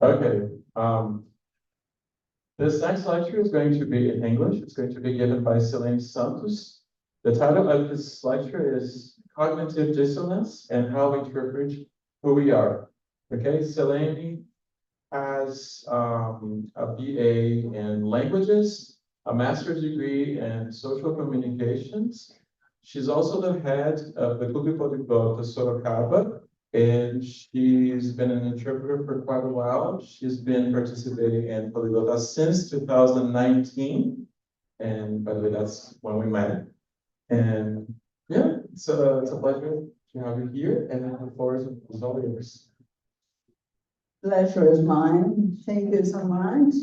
Okay. This next lecture is going to be in English. It's going to be given by Celene Santos. The title of this lecture is Cognitive Dissonance and How we Interpret Who We Are. Okay, Celene has a BA in languages, a master's degree in social communications. She's also the head of the Clube Poliglota de Sorocaba, and she's been an interpreter for quite a while. She's been participating in Poliglotar since 2019. And by the way, that's when we met. And yeah, it's a pleasure to have you here. And the floor is all yours. Pleasure is mine. Thank you so much.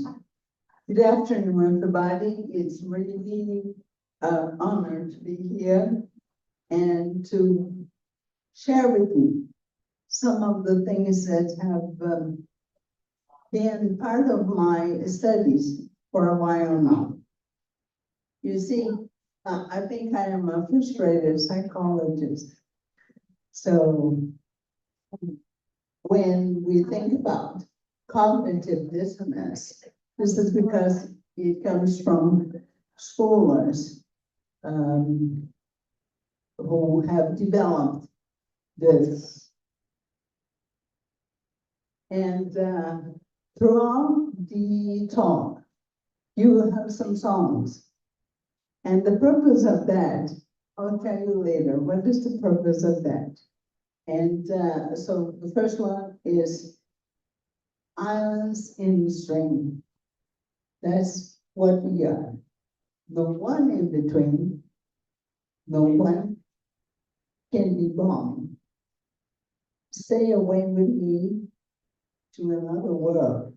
Good afternoon, everybody. It's really an honor to be here and to share with you some of the things that have been part of my studies for a while now. You see, I think I am a frustrated psychologist. So when we think about cognitive dissonance, this is because it comes from scholars who have developed this. And throughout the talk, you will have some songs. And the purpose of that, I'll tell you later, what is the purpose of that? And so the first one is islands in the stream. That's what we are. The one in between, no one can be wrong. Stay away with me to another world.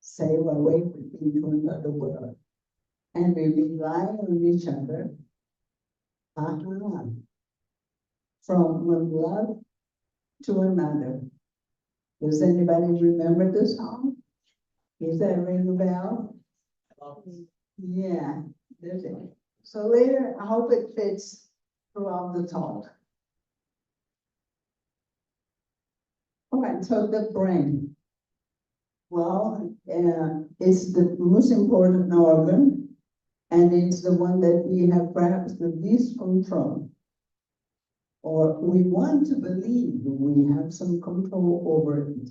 Stay away with me to another world. And we rely on each other. From one love to another. Does anybody remember the song? Is that ring a bell? Yeah, that's it. So later, I hope it fits throughout the talk. All right, so the brain. Well, it's the most important organ, and it's the one that we have perhaps the least control. Or we want to believe we have some control over it.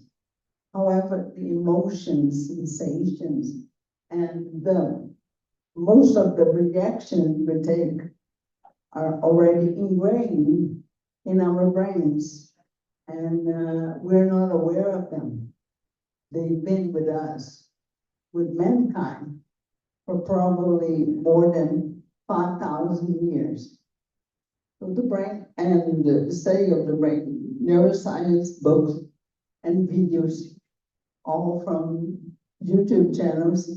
However, the emotions, sensations, and most of the reactions we take are already ingrained in our brains, and we're not aware of them. They've been with us, with mankind, for probably more than 5,000 years. So the brain and the study of the brain, neuroscience books and videos, all from YouTube channels,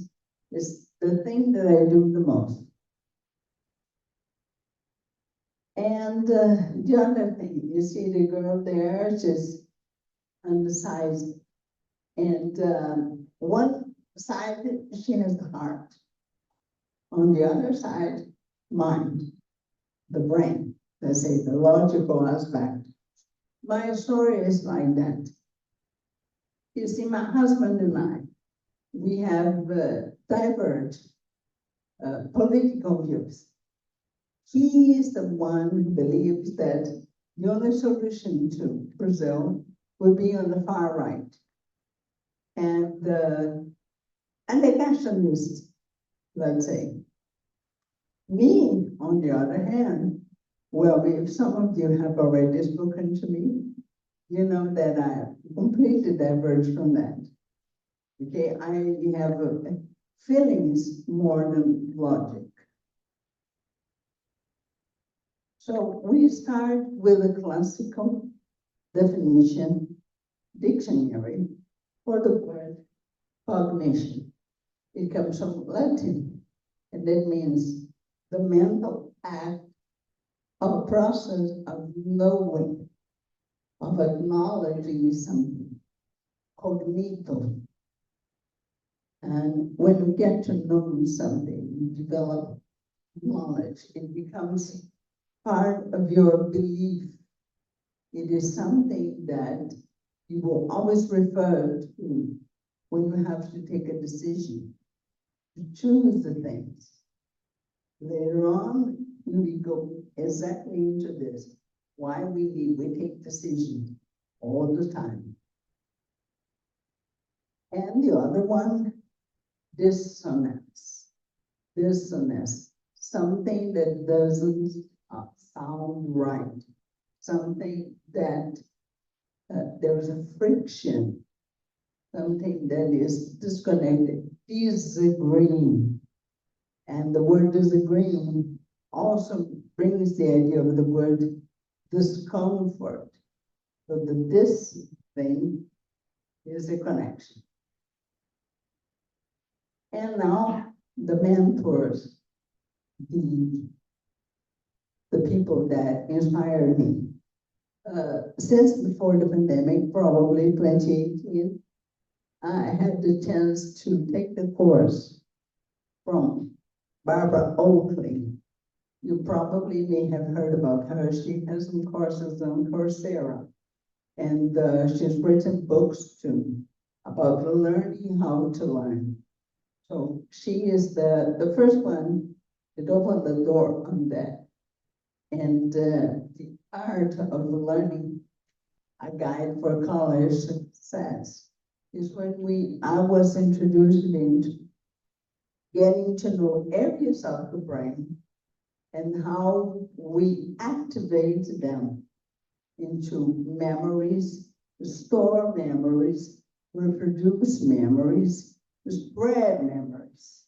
is the thing that I do the most. And the other thing, you see the girl there, she's on the side, and one side, she has the heart. On the other side, mind, the brain, let's say the logical aspect. My story is like that. You see, my husband and I, we have diverged political views. He is the one who believes that the only solution to Brazil would be on the far right. And the nationalist, let's say. Me, on the other hand, well, if some of you have already spoken to me, you know that I completely diverge from that. Okay, I have feelings more than logic. So we start with a classical definition, dictionary, for the word cognition. It comes from Latin, and that means the mental act of a process of knowing, of acknowledging something, cognito. And when we get to know something, you develop knowledge. It becomes part of your belief. It is something that you will always refer to when you have to take a decision, to choose the things. Later on, we go exactly into this. Why we take decisions all the time. And the other one, dissonance. Dissonance, something that doesn't sound right. Something that there's a friction, something that is disconnected, disagreeing. And the word disagreeing also brings the idea of the word discomfort. So the this thing is a connection. And now the mentors, the people that inspired me. Since before the pandemic, probably 2018, I had the chance to take the course from Barbara Oakley. You probably may have heard about her. She has some courses on Coursera. And she's written books too about learning how to learn. So she is the first one that opened the door on that. And the art of learning, a guide for college success, is when I was introduced into getting to know areas of the brain and how we activate them into memories, store memories, reproduce memories, spread memories,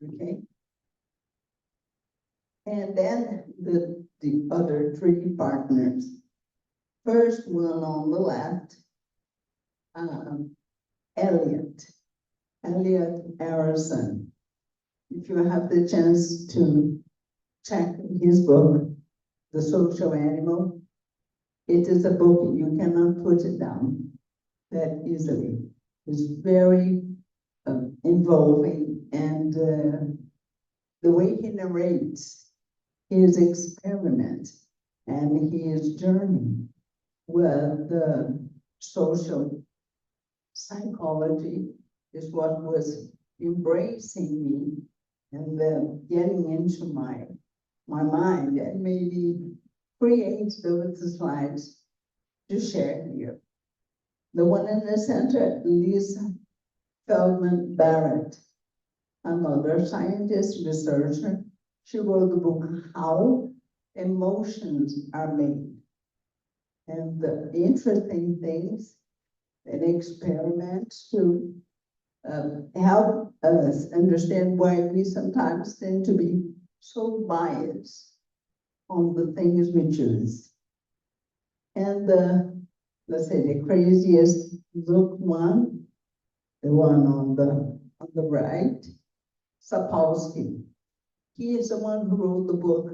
okay? And then the other three partners. First one on the left, Elliot Harrison. If you have the chance to check his book, The Social Animal, it is a book you cannot put it down that easily. It's very involving, and the way he narrates his experiment and his journey with the social psychology is what was embracing me and getting into my mind and maybe create those slides to share here. The one in the center, Lisa Feldman Barrett, another scientist, researcher. She wrote the book, How Emotions Are Made. And the interesting things and experiments to help us understand why we sometimes tend to be so biased on the things we choose. And let's say the craziest look one, the one on the right, Sapolsky. He is the one who wrote the book,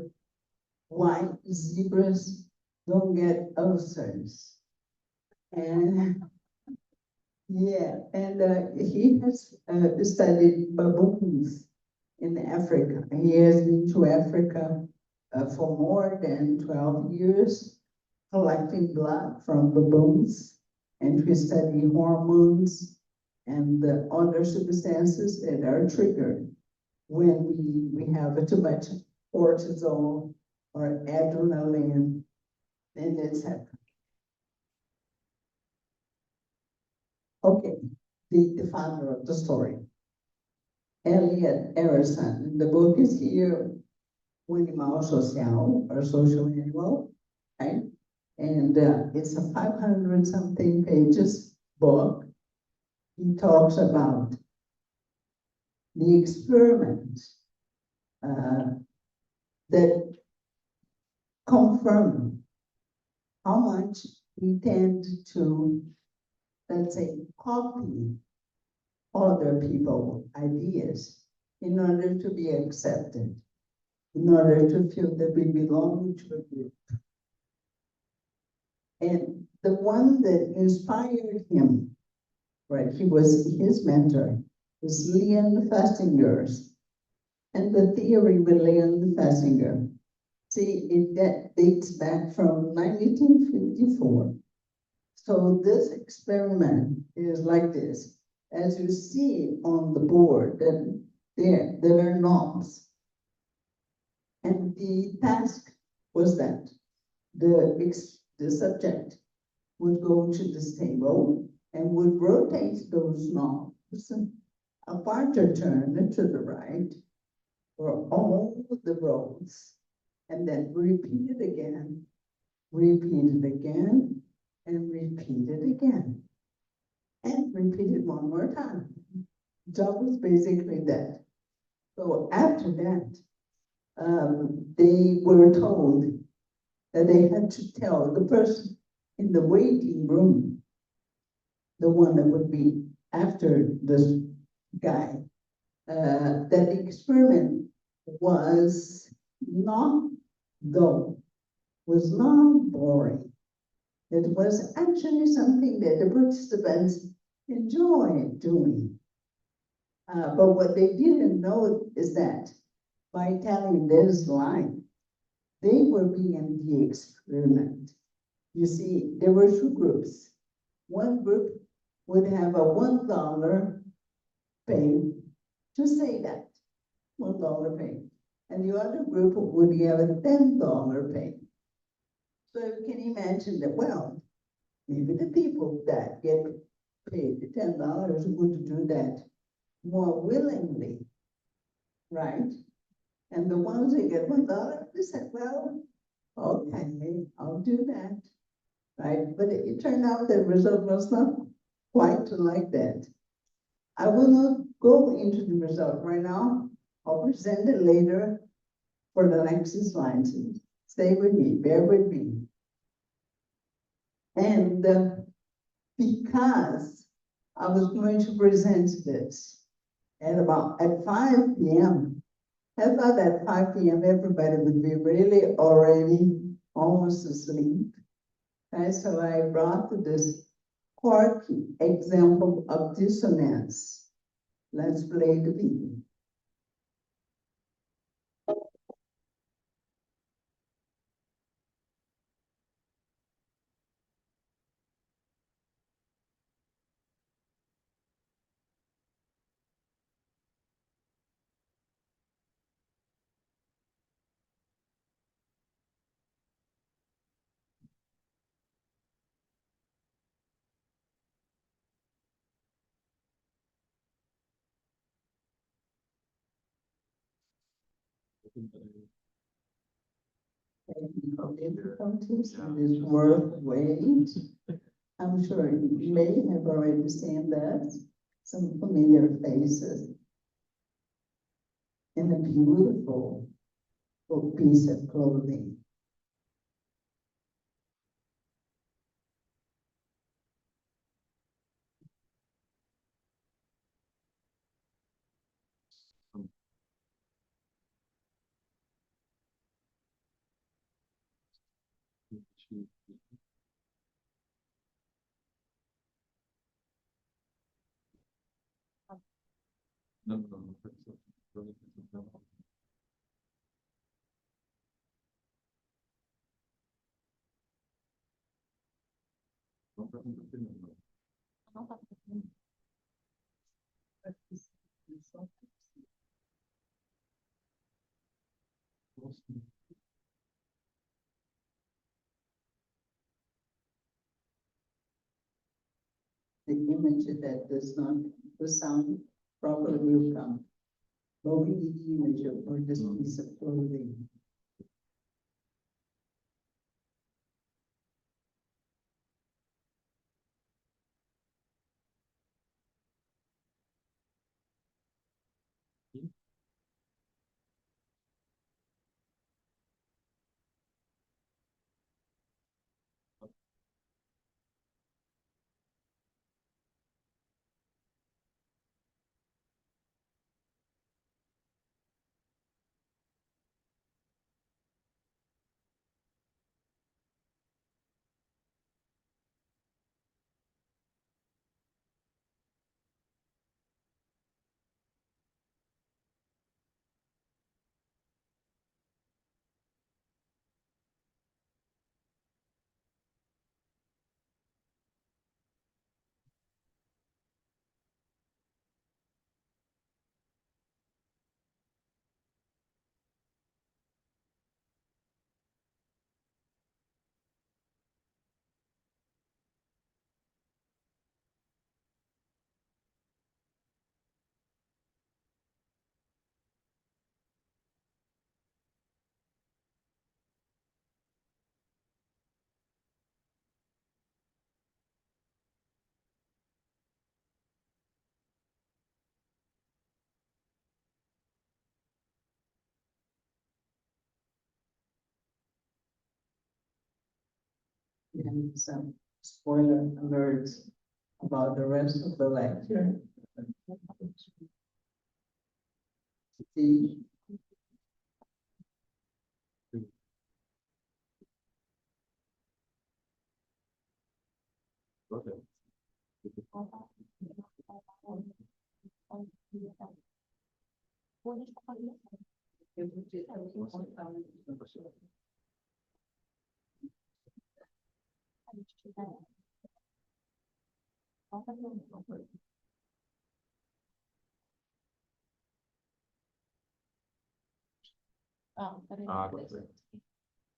Why Zebras Don't Get Ulcers. And yeah, and he has studied baboons in Africa. He has been to Africa for more than 12 years, collecting blood from baboons, and we study hormones and the other substances that are triggered when we have too much cortisol or adrenaline, and etc. Okay, the founder of the story, Elliot Harrison. The book is here, Un Animal Social, or Social Animal, right? And it's a 500-something pages book. He talks about the experiment that confirm how much we tend to, let's say, copy other people's ideas in order to be accepted, in order to feel that we belong to a group. And the one that inspired him, right, he was his mentor, was Leon Festinger's. And the theory with Leon Festinger, see, that dates back from 1954. So this experiment is like this. as you see on the board, that there are knobs. And the task was that the subject would go to this table and would rotate those knobs a quarter turn to the right for all the rows, and then repeat it again, and repeat it again, and repeat it one more time. Job was basically that. So after that, they were told that they had to tell the person in the waiting room, the one that would be after this guy, that the experiment was not dull, was not boring. It was actually something that the participants enjoyed doing. But what they didn't know is that by telling this line, they were being the experiment. You see, there were two groups. One group would have a $1 pay to say that, $1 pay. And the other group would have a $10 pay. So you can imagine that, well, maybe the people that get paid the $10 would do that more willingly, right? And the ones who get $1, they said, well, okay, I'll do that, right? But it turned out the result was not quite like that. I will not go into the result right now. I'll present it later for the next slide. Stay with me, bear with me. And because I was going to present this at 5 p.m., I thought at 5 p.m. everybody would be really already almost asleep. And so I brought this quirky example of dissonance. Let's play the video. Technical difficulties in this world wait. I'm sure you may have already seen that. Some familiar faces in a beautiful piece of clothing. The image that does not, the sound properly will come. But we need the image for this piece of clothing. And some spoiler alerts about the rest of the lecture. See, Okay.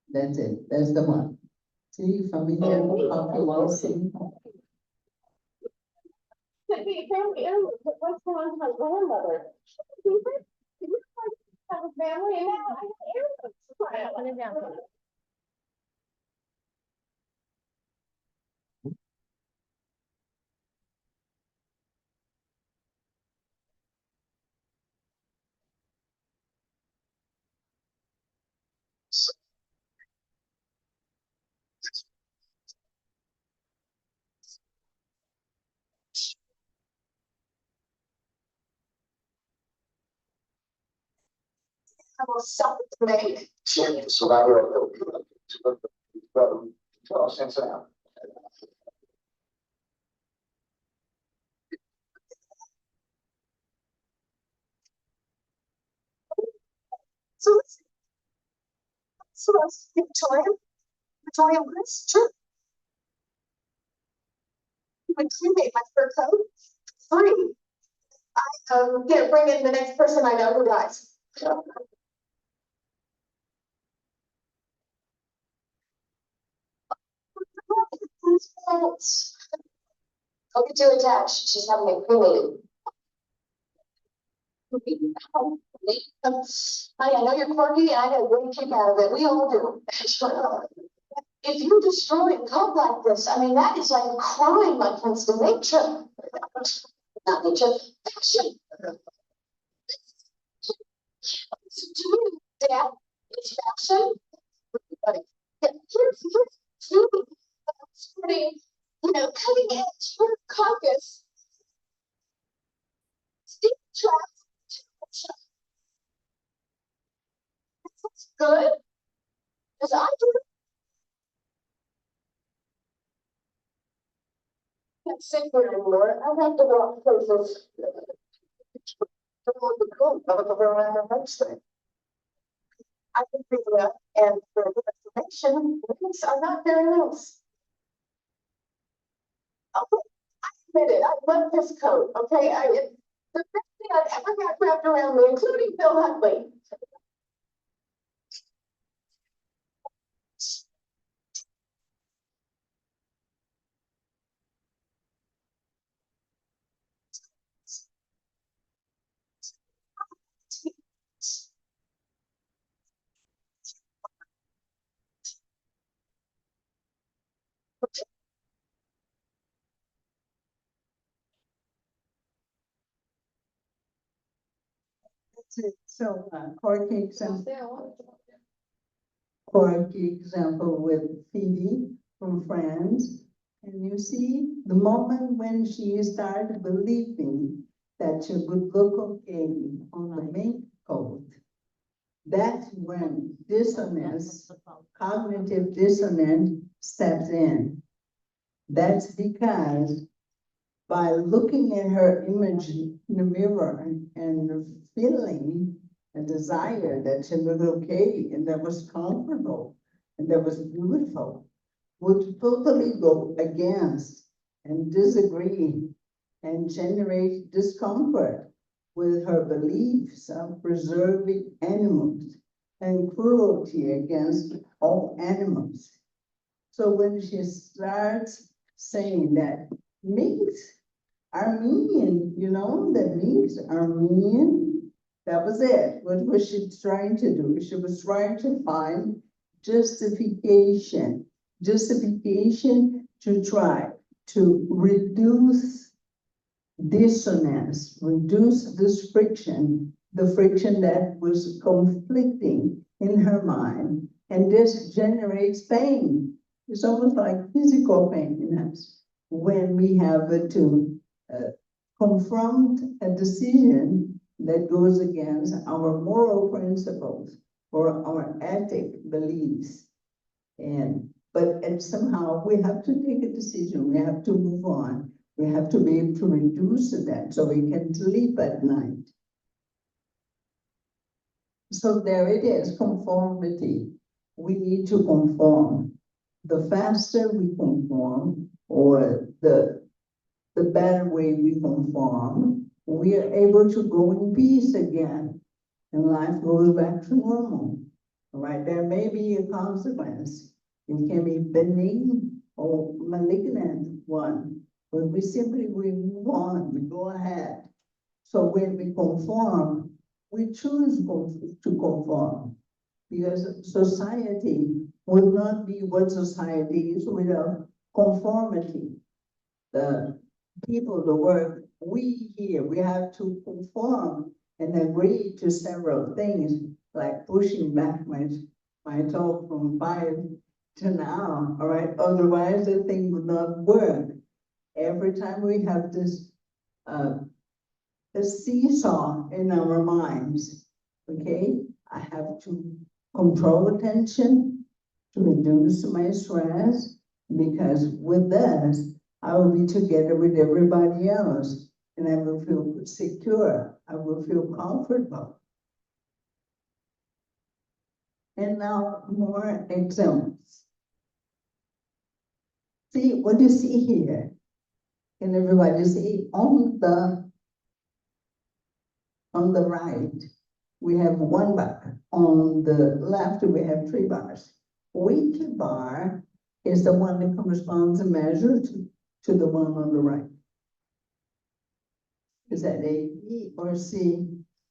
that's it, that's the one. See, familiar population. What's going on with my grandmother? Have a family and now I have heirlooms. Self-made. So that's Victoria West, sure. When you made my fur coat, free. Here, bring in the next person I know who dies. I'll get you attached. She's having a cremated. Honey, I know you're quirky and I got a great kick out of it. We all do. If you destroy a code like this, I mean, that is like a crime against the nature. Not nature, fiction. So to me, death is fashion. Here's sporting, cutting edge for caucus. Steve traps. That's good. As I do. I can't sit here anymore. I have to go up places. I can figure out, and for the information, links are not very nice. Okay, I admit it. I love this coat. Okay, it's the best thing I've ever got wrapped around me, including Bill Huntley. So, quirky example with Phoebe from France. And you see, the moment when she started believing that she would look okay on the main coat, that's when dissonance, cognitive dissonance steps in. That's because by looking at her image in the mirror and feeling a desire that she was okay and that was comfortable and that was beautiful, would totally go against and disagree and generate discomfort with her beliefs of preserving animals and cruelty against all animals. So when she starts saying that minks are mean, that minks are mean, that was it. What was she trying to do? She was trying to find justification to try to reduce dissonance, reduce this friction, the friction that was conflicting in her mind. And this generates pain. It's almost like physical pain in us when we have to confront a decision that goes against our moral principles or our ethic beliefs. But somehow we have to take a decision. We have to move on. We have to be able to reduce that so we can sleep at night. So there it is, conformity. We need to conform. The faster we conform, or the better way we conform, we are able to go in peace again, and life goes back to normal. All right, there may be a consequence. It can be benign or malignant one, but we move on, we go ahead. So when we conform, we choose to conform, because society will not be what society is without conformity. The people, the work, we here, we have to conform and agree to several things, like pushing back my talk from 5 to now, all right? Otherwise, the thing would not work. Every time we have this a seesaw in our minds, okay? I have to control attention to reduce my stress, because with this, I will be together with everybody else, and I will feel secure. I will feel comfortable. And now more examples. See, what you see here, can everybody see on the right, we have 1 bar. On the left, we have 3 bars. Which bar is the one that corresponds in measure to the one on the right? Is that A, B, or C?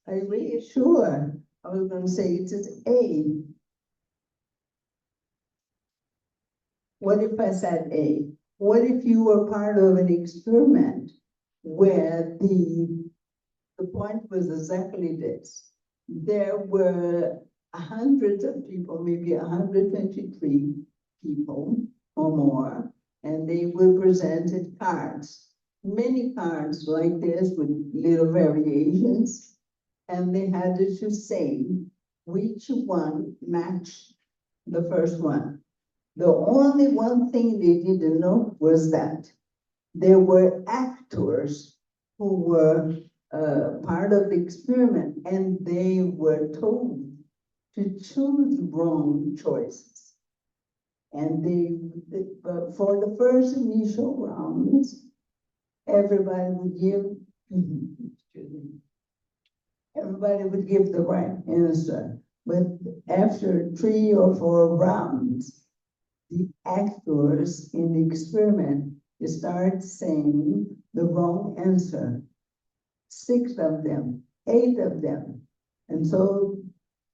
Are you really sure? I was going to say it's A. What if I said A? What if you were part of an experiment where the point was exactly this? There were hundreds of people, maybe 123 people or more, and they were presented cards, many cards like this with little variations, and they had to say which one matched the first one. The only one thing they didn't know was that there were actors who were part of the experiment, and they were told to choose wrong choices. And for the first initial rounds, everybody would give the right answer. But after 3 or 4 rounds, the actors in the experiment start saying the wrong answer. 6 of them, 8 of them. And so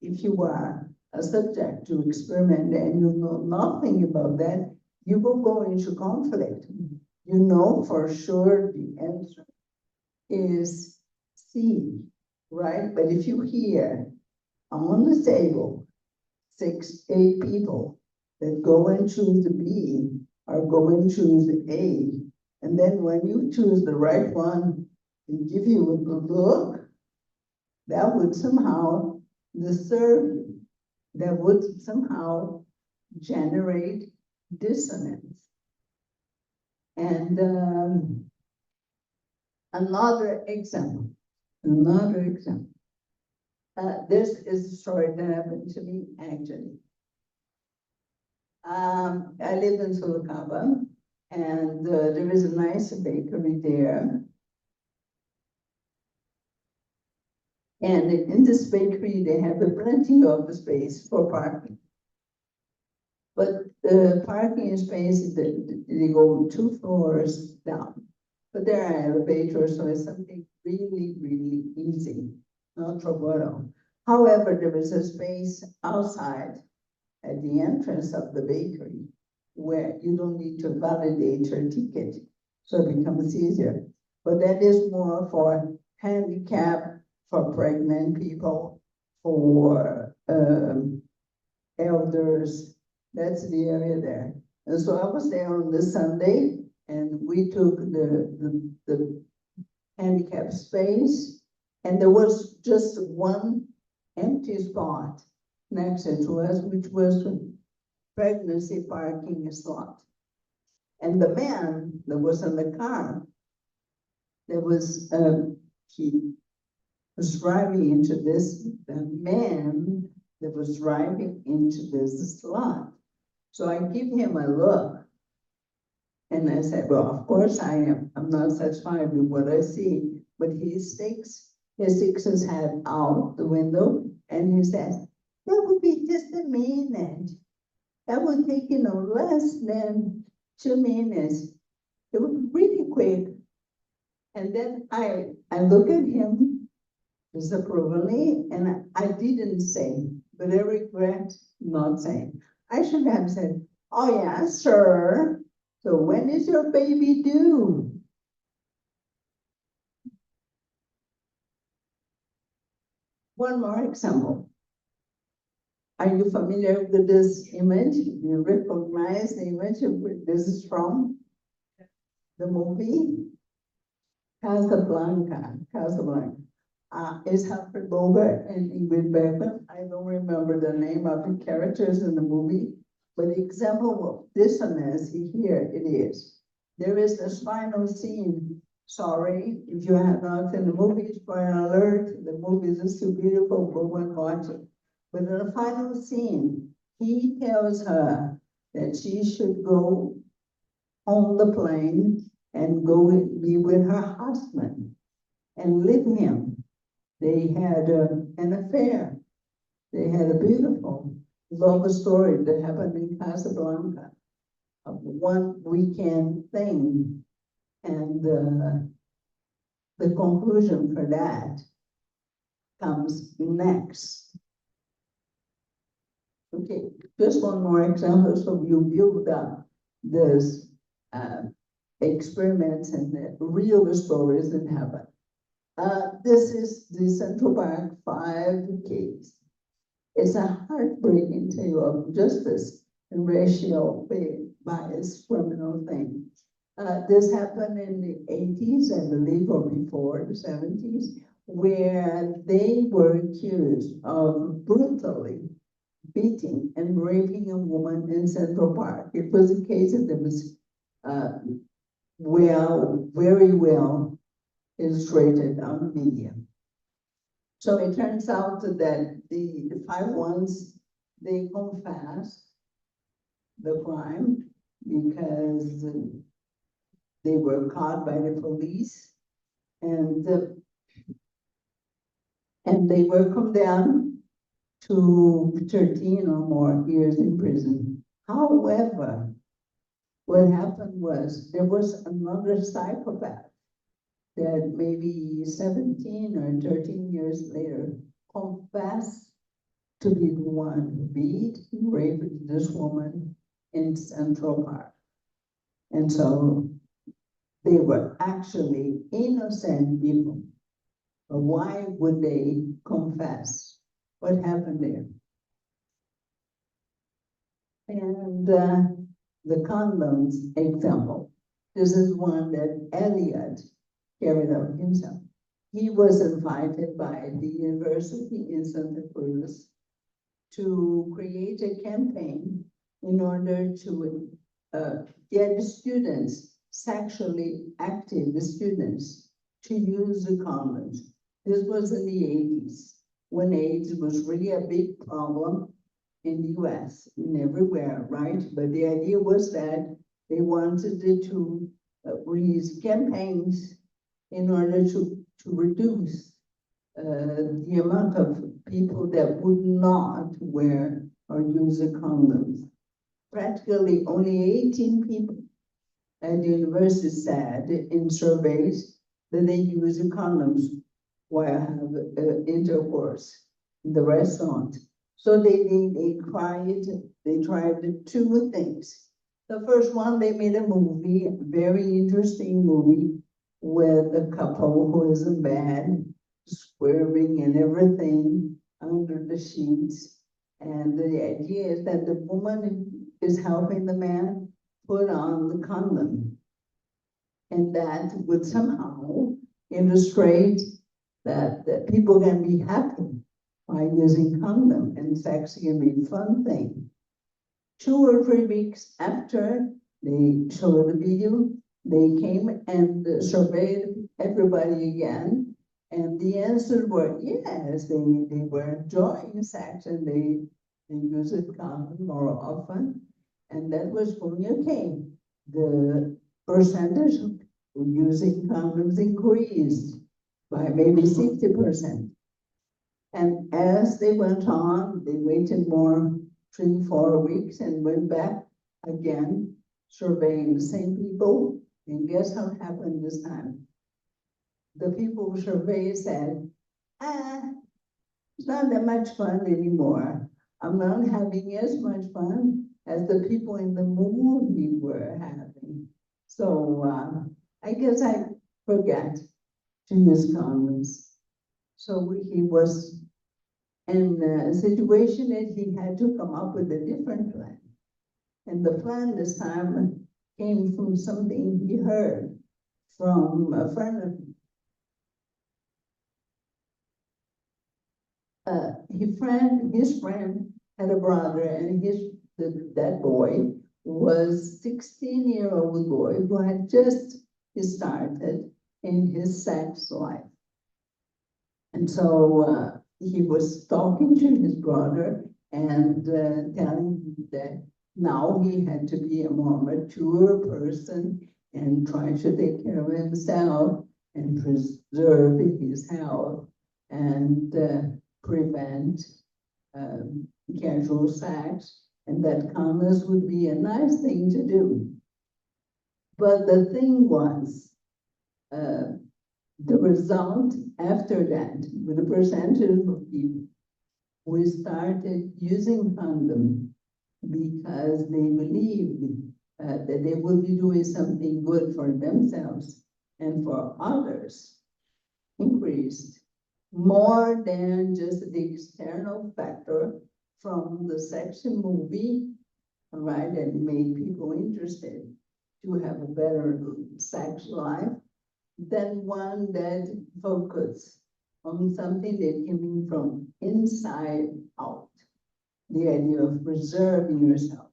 if you are a subject to experiment and you know nothing about that, you will go into conflict. You know for sure the answer is C, right? But if you hear on the table 6, 8 people that go and choose the B or go and choose the A, and then when you choose the right one, and give you a look, that would somehow disturb you. That would somehow generate dissonance. And another example. This is a story that happened to me, actually. I live in Sorocaba, and there is a nice bakery there. And in this bakery, they have plenty of space for parking. But the parking space, they go 2 floors down. But there are elevators, so it's something really, really easy, not trouble at all. However, there is a space outside at the entrance of the bakery where you don't need to validate your ticket, so it becomes easier. But that is more for handicapped, for pregnant people, for elders. That's the area there. And so I was there on the Sunday, and we took the handicap space, and there was just one empty spot next to us, which was a pregnancy parking slot. And the man that was in the car, there was, he was driving into this, the man that was driving into this slot. So I give him a look, and I said, well, of course I'm not satisfied with what I see, but he sticks his head out the window, and he says, that would be just a minute. That would take, less than 2 minutes. It was really quick. And then I look at him disapprovingly, and I didn't say, but I regret not saying. I should have said, oh yeah, sir. So when is your baby due? One more example. Are you familiar with this image? You recognize the image of where this is from? The movie? Casablanca. It's Humphrey Bogart and Ingrid Bergman. I don't remember the name of the characters in the movie, but the example of dissonance, here it is. There is this final scene. Sorry, if you have not seen the movie, for an alert, the movie is still beautiful, go and watch it. But in the final scene, he tells her that she should go on the plane and go be with her husband and leave him. They had an affair. They had a beautiful love story that happened in Casablanca, a one weekend thing. And the conclusion for that comes next. Okay, just one more example, so you build up this experiments and the real stories that happen. This is the Central Park 5 case. It's a heartbreaking tale of justice and racial bias criminal thing. This happened in the 80s, I believe, or before the 70s, where they were accused of brutally beating and raping a woman in Central Park. It was a case that was very well illustrated on media. So it turns out that the 5 ones, they confessed the crime because they were caught by the police, and they were condemned to 13 or more years in prison. However, what happened was there was another psychopath that maybe 17 or 13 years later confessed to be the one who beat and raped this woman in Central Park. And so they were actually innocent people. But why would they confess? What happened there? And the condoms example. This is one that Eliot carried out himself. He was invited by the university in Santa Cruz to create a campaign in order to get students, sexually active students, to use the condoms. This was in the 80s, when AIDS was really a big problem in the US and everywhere, right? But the idea was that they wanted to release campaigns in order to reduce the amount of people that would not wear or use the condoms. Practically only 18 people at the university said in surveys that they use the condoms while have intercourse. The rest don't. So they tried 2 things. The first one, they made a movie, a very interesting movie, with a couple who is in bed, swerving and everything under the sheets. And the idea is that the woman is helping the man, put on the condom. And that would somehow illustrate that people can be happy by using condom, and sex can be a fun thing. 2 or 3 weeks after they showed the video, they came and surveyed everybody again, and the answers were yes, they were enjoying sex and they use a condom more often, and that was going okay. The percentage of using condoms increased by maybe 60%. And as they went on, they waited more 3, 4 weeks and went back again, surveying the same people. And guess what happened this time? The people who surveyed said, it's not that much fun anymore. I'm not having as much fun as the people in the movie were having. So I guess I forgot to use condoms. So he was in a situation that he had to come up with a different plan. And the plan this time came from something he heard from a friend of him. His friend had a brother, and that boy was 16-year-old boy who had just started in his sex life. And so he was talking to his brother and telling him that now he had to be a more mature person and try to take care of himself and preserve his health and prevent casual sex, and that condoms would be a nice thing to do. But the thing was, the result after that, with the percentage of people who started using condom because they believed that they would be doing something good for themselves and for others, increased more than just the external factor from the sexy movie, right, that made people interested to have a better sex life, than one that focused on something that came from inside out, the idea of preserving yourself.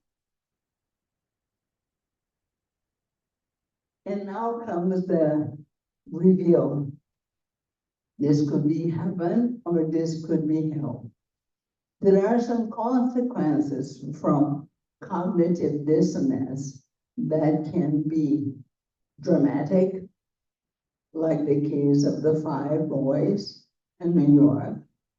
And now comes the reveal. This could be heaven or this could be hell. There are some consequences from cognitive dissonance that can be dramatic, like the case of the 5 boys in New York,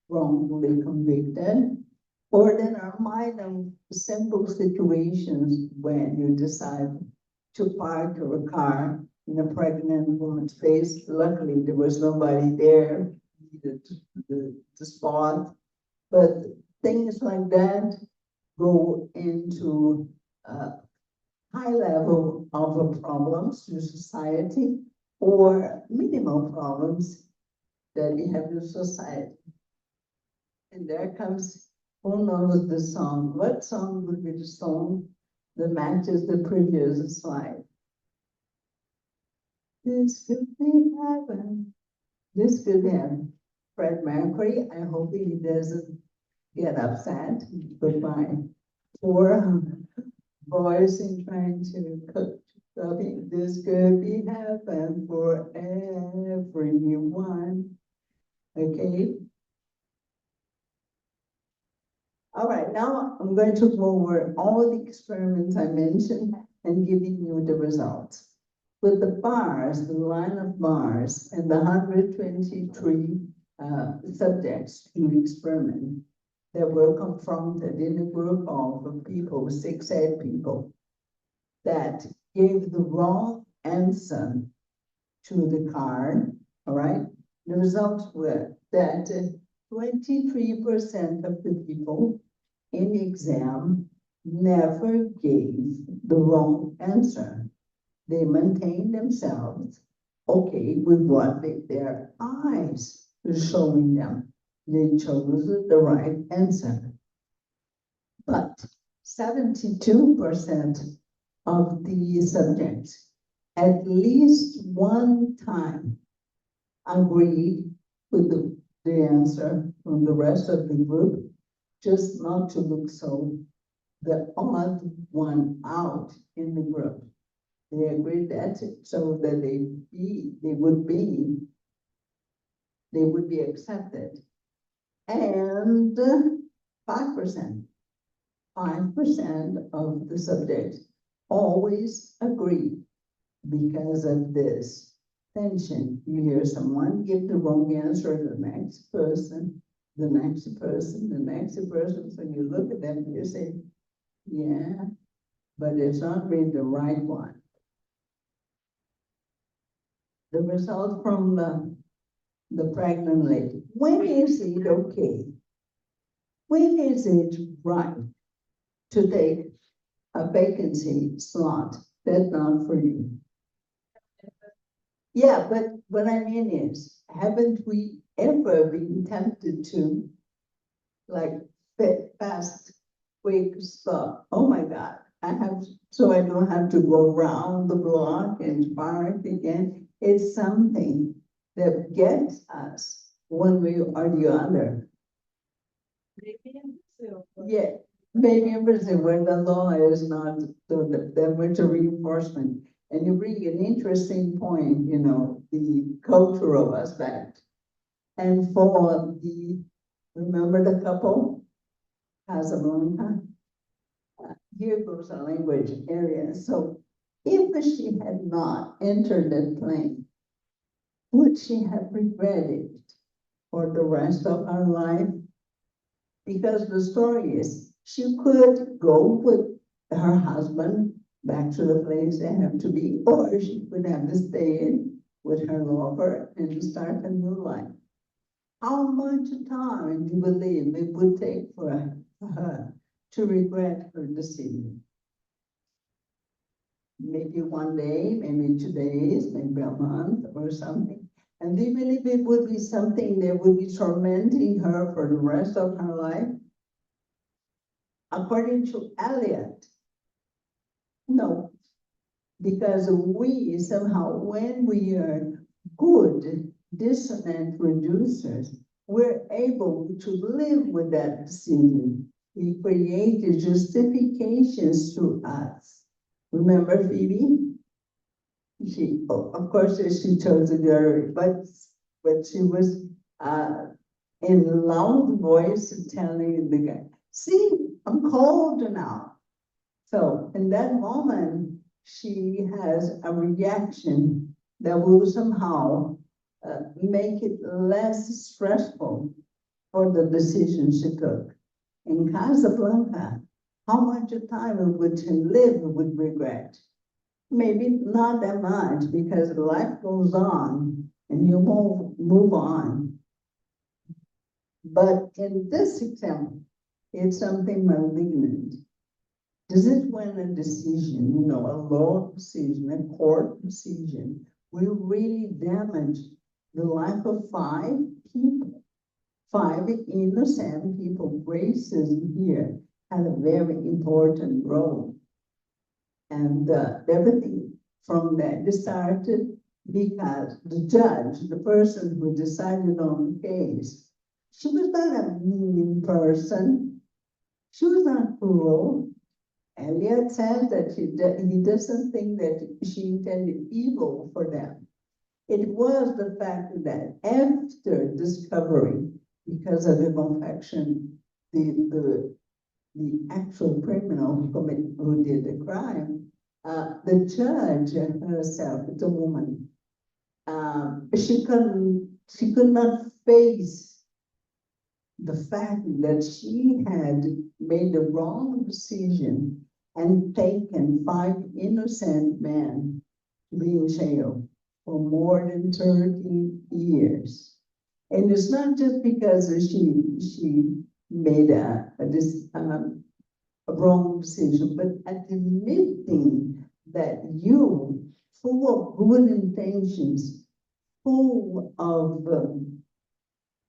wrongfully convicted, or there are minor, simple situations when you decide to park your car in a pregnant woman's face. Luckily, there was nobody there, the spot, but things like that go into high level of problems to society, or minimal problems that we have in society. And there comes, who knows the song? What song would be the song that matches the previous slide? This could be heaven. This could be heaven. Fred Mercury, I hope he doesn't get upset. Goodbye. 4 boys in trying to cook. This could be heaven for everyone. Okay. All right, now I'm going to go over all the experiments I mentioned and giving you the results. With the bars, the line of bars, and the 123 subjects to the experiment that were confronted in a group of people, 6 people, that gave the wrong answer to the card, all right? The results were that 23% of the people in the exam never gave the wrong answer. They maintained themselves okay with what their eyes were showing them. They chose the right answer. But 72% of the subjects at least one time agreed with the answer from the rest of the group, just not to look so the odd one out in the group. They agreed that so that they would be accepted. And 5% of the subjects always agree because of this tension. You hear someone give the wrong answer to the next person, the next person, the next person. So you look at them and you say, yeah, but it's not really the right one. The result from the pregnant lady. When is it okay? When is it right to take a vacancy slot that's not for you? Yeah, but what I mean is, haven't we ever been tempted to, like, fast, quick stop? Oh my God, so I don't have to go around the block and park again. It's something that gets us one way or the other. Maybe in Brazil. Yeah, maybe in Brazil, where the law is not that much a reinforcement. And you bring an interesting point, you know, the cultural aspect. And for remember the couple, Casablanca? Here goes a language area. So if she had not entered the plane, would she have regretted for the rest of her life? Because the story is, she could go with her husband back to the place they have to be, or she could have to stay in with her lover and start a new life. How much time do you believe it would take for her to regret her decision? Maybe one day, maybe 2 days, maybe a month or something. And do you believe it would be something that would be tormenting her for the rest of her life? According to Eliot, no. Because we somehow, when we are good dissonant reducers, we're able to live with that decision. We create justifications to us. Remember Phoebe? She, of course, she chose the jury, but she was in loud voice telling the guy, see, I'm cold now. So in that moment, she has a reaction that will somehow make it less stressful for the decision she took. In Casablanca, how much time would she live with regret? Maybe not that much, because life goes on and you move on. But in this example, it's something malignant. This is when a decision, you know, a law decision, a court decision, will really damage the life of 5 people. 5 innocent people. Racism here had a very important role. And everything from that started because the judge, the person who decided on the case, she was not a mean person. She was not cruel. Eliot said that he doesn't think that she intended evil for them. It was the fact that after discovery, because of the confession, the actual criminal who did the crime, the judge herself, the woman, she could not face the fact that she had made the wrong decision and taken 5 innocent men to be in jail for more than 30 years. And it's not just because she made a wrong decision, but admitting that you, full of good intentions, full of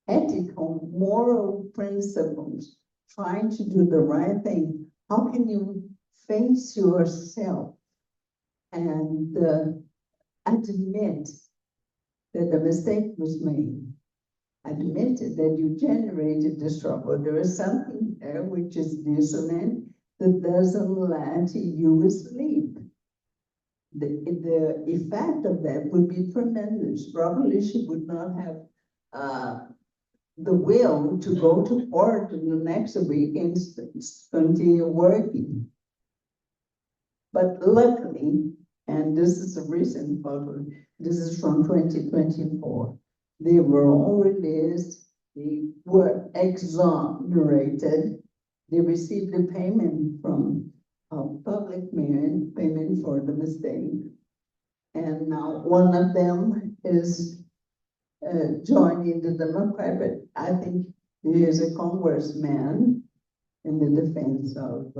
ethical, moral principles, trying to do the right thing, how can you face yourself and admit that a mistake was made. Admit that you generated this trouble. There is something there which is dissonant that doesn't let you sleep. The effect of that would be tremendous. Probably she would not have the will to go to court in the next week and continue working. But luckily, and this is a recent photo, this is from 2024, they were all released, they were exonerated, they received a payment from public payment for the mistake. And now one of them is joining the Democrat. I think he is a congressman in the defense of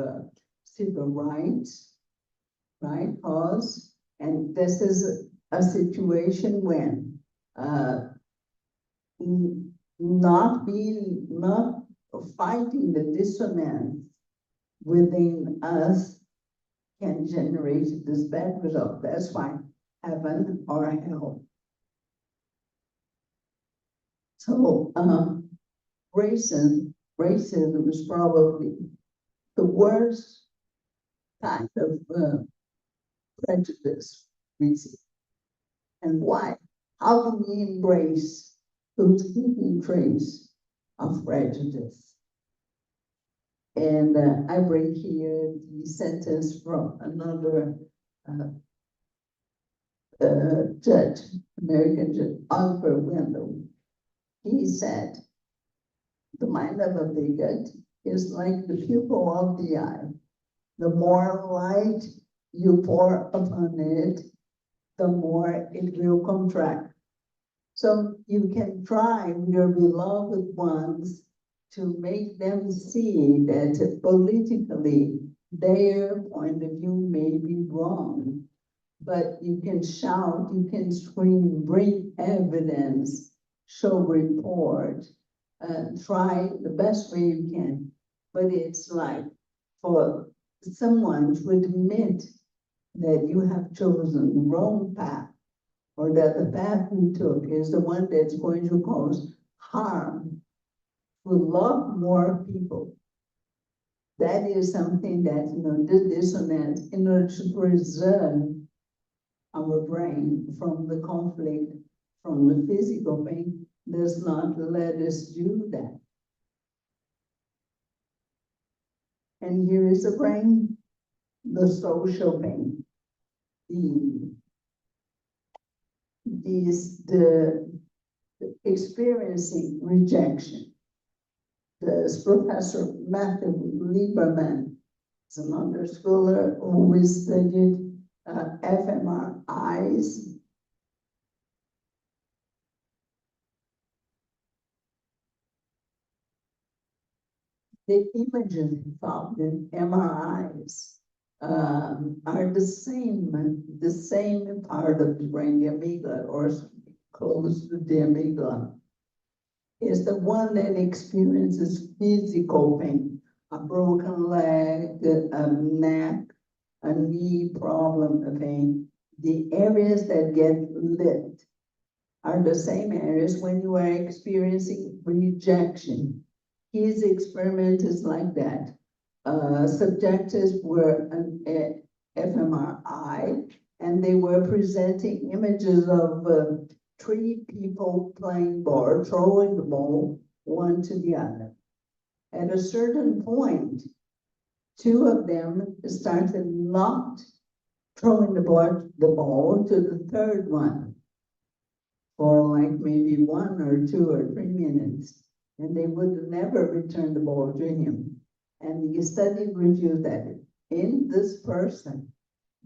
civil rights, right, cause. And this is a situation when not fighting the dissonance within us can generate this bad result. That's why heaven or hell. So racism is probably the worst kind of prejudice we see. And why? How do we embrace those hidden traits of prejudice? And I bring here the sentence from another judge, American judge, Oliver Wendell. He said, the mind of a bigot is like the pupil of the eye. The more light you pour upon it, the more it will contract. So you can try your beloved ones to make them see that politically their point of view may be wrong, but you can shout, you can scream, bring evidence, show report, try the best way you can. But it's like for someone to admit that you have chosen the wrong path, or that the path you took is the one that's going to cause harm to a lot more people. That is something that, the dissonance, in order to preserve our brain from the conflict, from the physical pain, does not let us do that. And here is the brain, the social pain. The experiencing rejection. This Professor Matthew Lieberman is another scholar who studied fMRIs. The images found in MRIs are the same part of the brain, the amygdala, or close to the amygdala, is the one that experiences physical pain, a broken leg, a neck, a knee problem, a pain. The areas that get lit are the same areas when you are experiencing rejection. His experiment is like that. Subjects were an fMRI, and they were presenting images of 3 people playing ball, throwing the ball one to the other. At a certain point, 2 of them started not throwing the ball to the third one for like maybe 1 or 2 or 3 minutes, and they would never return the ball to him. And the study reviewed that in this person,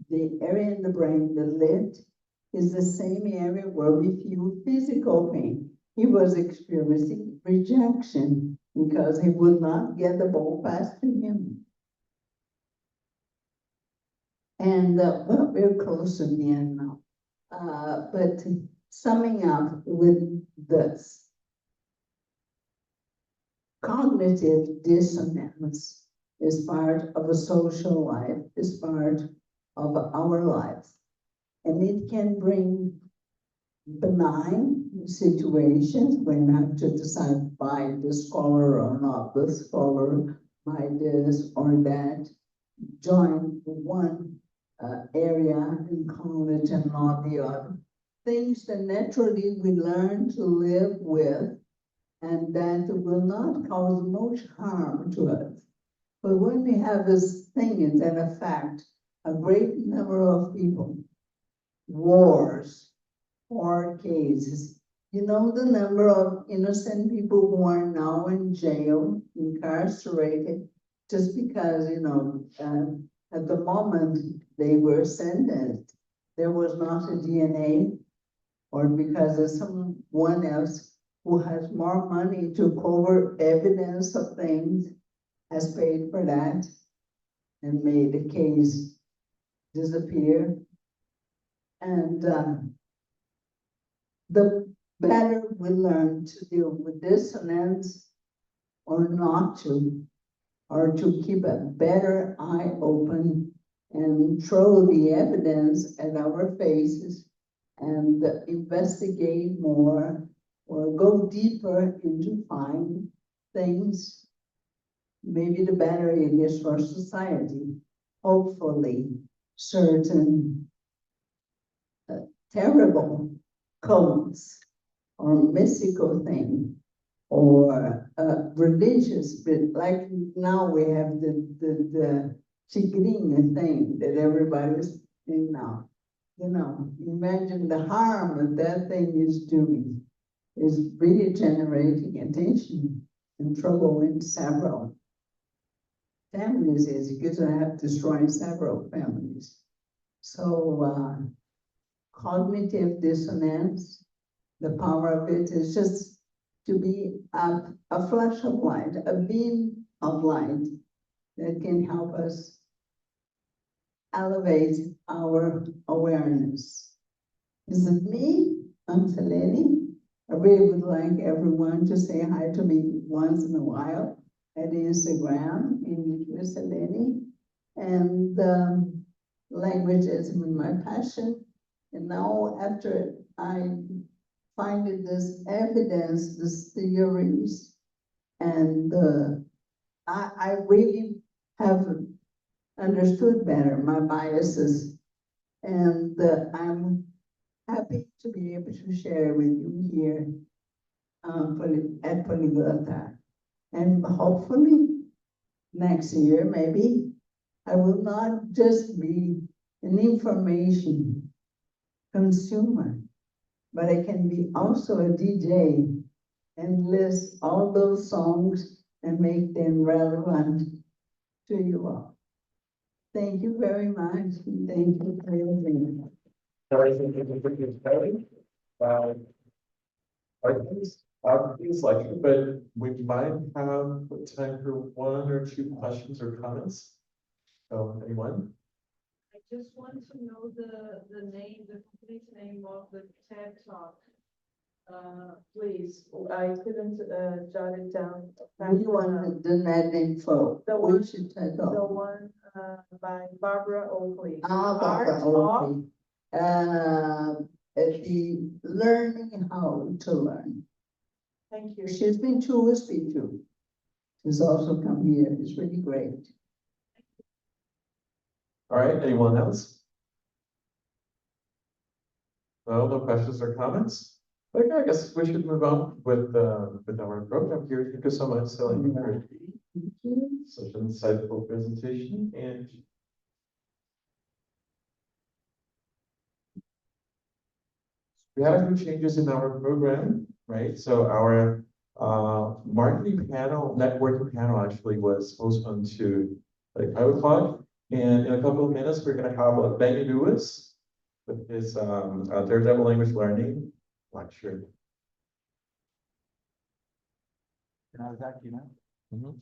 the area in the brain, the lit, is the same area where we feel physical pain. He was experiencing rejection because he would not get the ball passed to him. And well, we're close to the end now. But summing up with this, cognitive dissonance is part of a social life, is part of our lives. And it can bring benign situations when you have to decide by the scholar or not the scholar, by this or that, join one area and call it and not the other. Things that naturally we learn to live with and that will not cause much harm to us. But when we have this thing and then a fact, a great number of people, wars, war cases, you know the number of innocent people who are now in jail, incarcerated, just because, you know, at the moment they were sentenced, there was not a DNA, or because of someone else who has more money to cover evidence of things has paid for that and made the case disappear. And the better we learn to deal with dissonance or not to, or to keep a better eye open and throw the evidence at our faces and investigate more or go deeper into find things, maybe the better it is for society. Hopefully, certain terrible codes or mystical thing or religious, but like now we have the Tigrinha thing that everybody's in now. You know, imagine the harm that thing is doing, is really generating attention and trouble in several families. Is because I have destroyed several families. So cognitive dissonance, the power of it is just to be a flash of light, a beam of light that can help us elevate our awareness. Is it me? I'm Celene. I really would like everyone to say hi to me once in a while at Instagram in Celene. And language has been my passion. And now after I find this evidence, this theories, and I really have understood better my biases, and I'm happy to be able to share with you here at Poliglotar. And hopefully next year, maybe, I will not just be an information consumer, but I can be also a DJ and list all those songs and make them relevant to you all. Thank you very much. And thank you for your listening. Please lecture, but we might have time for one or two questions or comments. So anyone? I just want to know the name, the complete name of the TED Talk. Please, I couldn't jot it down. We want the net info. The one- Which is the The one by Barbara Oakley. Barbara Art Oakley. The learning how to learn. Thank you. She's been to USP too. She's also come here. It's really great. All right, anyone else? No questions or comments? Okay, I guess we should move on with our program here. Thank you so much, Celene, for such an insightful presentation. And we had a few changes in our program, right? So our marketing panel, networking panel actually was postponed to like 5 o'clock. And in a couple of minutes, we're going to have Benny Lewis with his Daredevil language learning lecture. Can I ask you now?